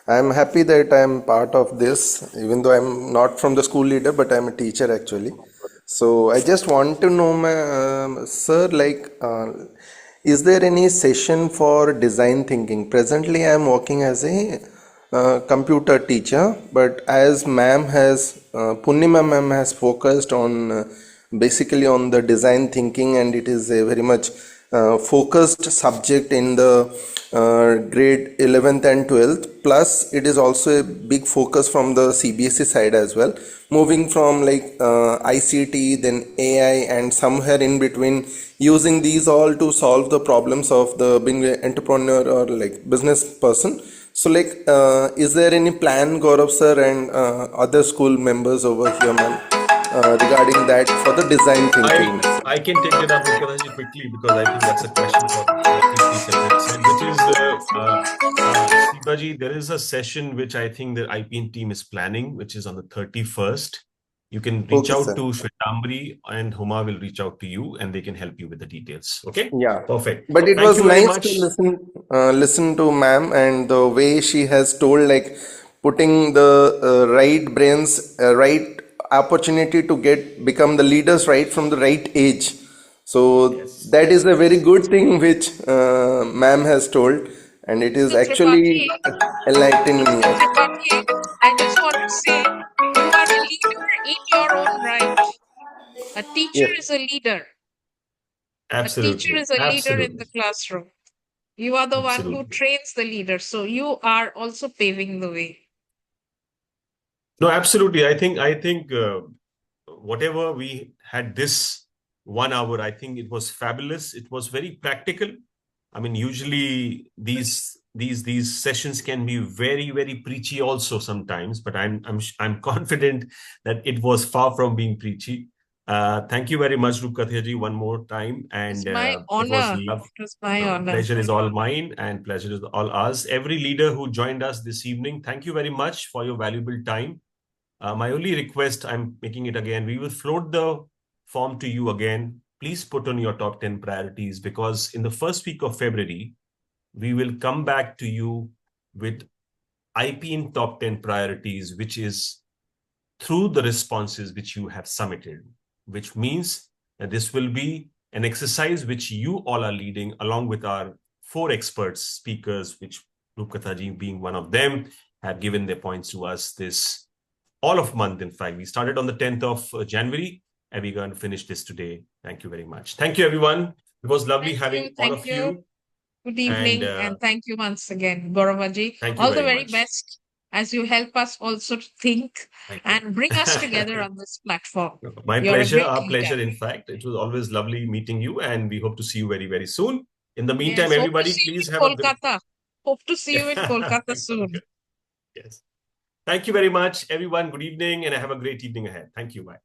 I am happy that I am part of this, even though I am not from the school leader, but I am a teacher actually. So I just want to know, sir, is there any session for design thinking? Presently, I am working as a computer teacher, but as Purnima ma'am has focused on basically on the design thinking, and it is a very much focused subject in the grade 11th and 12th, plus it is also a big focus from the CBSE side as well, moving from ICT, then AI, and somewhere in between, using these all to solve the problems of the being an entrepreneur or business person. So is there any plan, Gaurav sir, and other school members over here, ma'am, regarding that for the design thinking? I can take it up quickly, because I think that's a question for Kirti separate, which is Sibaji, there is a session which I think the IPN team is planning, which is on the 31st. You can reach out sir. to Shvetambari, and Huma will reach out to you, and they can help you with the details. Okay? Yeah. Perfect. But it Thank was you very nice much. to listen to ma'am, and the way she has told, putting the right brains, right opportunity to become the leaders right from the right age. So Yes. that is a very good thing which ma'am has told, and it is So, actually enlightening me. Tripathi, I just want to say you are a leader in your own right. A teacher Yes, is a leader. A teacher Absolutely. is a leader in the Absolutely. classroom. You are the one who Absolutely. trains the leader. So you are also paving the way. No, absolutely. I think whatever we had this 1 hour, I think it was fabulous. It was very practical. I mean, usually these sessions can be very, very preachy also sometimes, but I'm confident that it was far from being preachy. Thank you very much, Rupkatha, one more time. And It's my it was honor. love. It was my No, honor. pleasure is all mine, and pleasure is all ours. Every leader who joined us this evening, thank you very much for your valuable time. My only request, I'm making it again, we will float the form to you again. Please put on your top 10 priorities, because in the first week of February, we will come back to you with IPN top 10 priorities, which is through the responses which you have submitted, which means that this will be an exercise which you all are leading along with our 4 experts speakers, which Rupkatha ji being one of them, have given their points to us this all of month. In fact, we started on the 10th of January, and we're going to finish this today. Thank you very much. Thank you, everyone. It was lovely having all of you. Good evening, and thank you once again, Gauravaji. Thank you All the very very much. best as you help us also to think and bring us together on this platform. My You're a pleasure, great our leader. pleasure. In fact, it was always lovely meeting you, and we hope to see you very, very soon. In the meantime, Yes, everybody, please have a good... Kolkata. Hope to see you in Kolkata soon. Yes. Thank you very much, everyone. Good evening, and have a great evening ahead. Thank you. Bye.